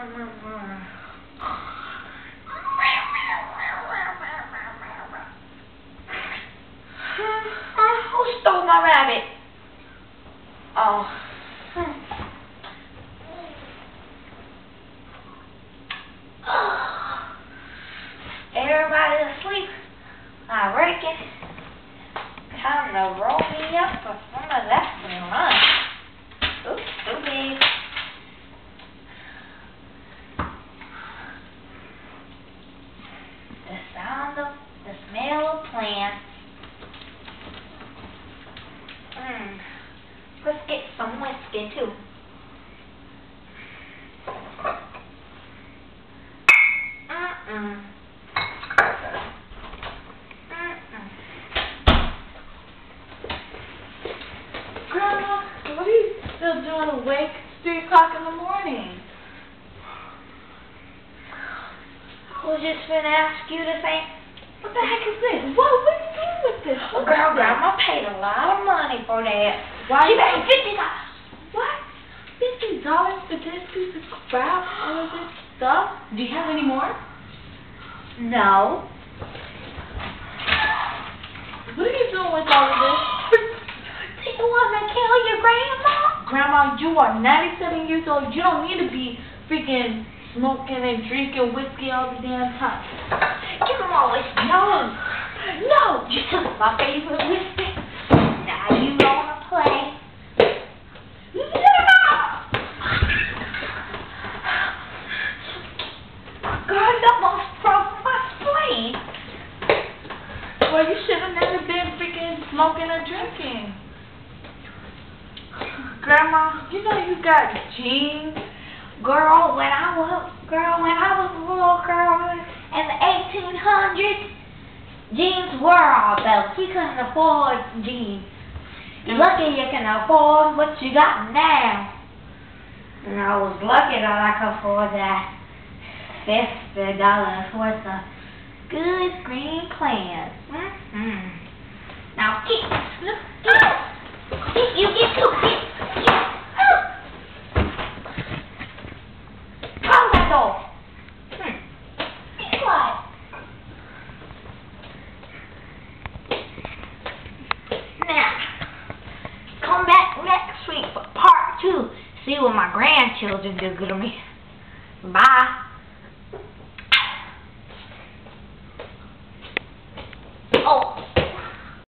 Who stole my rabbit? Oh. Everybody asleep, I reckon. Time to roll me up for some of that lunch. Oops, too big. The sound of, the smell of plants. Let's get some whiskey too. Grandma, what are you still doing awake? It's 3 o'clock in the morning. I was just gonna ask you the same. What the heck is this? What are you doing with this? Well, girl, Grandma paid a lot of money for that. Why? She paid $50. What? $50 for this piece of crap? All of this stuff? Do you have any more? No. What are you doing with all of this? Do you want to kill your grandma? Grandma, you are 97 years old. You don't need to be freaking smoking and drinking whiskey all the damn time. Give him all this. No. No. You took my favorite whiskey. Now you wanna play. God, that almost broke my spleen. Well, you should have never been freaking smoking or drinking. Grandma, you know you got genes. Girl, when I was a little girl in the 1800s, jeans were all belts. We couldn't afford jeans. You're lucky you can afford what you got now. And I was lucky that I could afford that $50 worth of good green plants. Now get you. Close that door. Be quiet. Now, come back next week for part 2. See what my grandchildren do to me. Bye.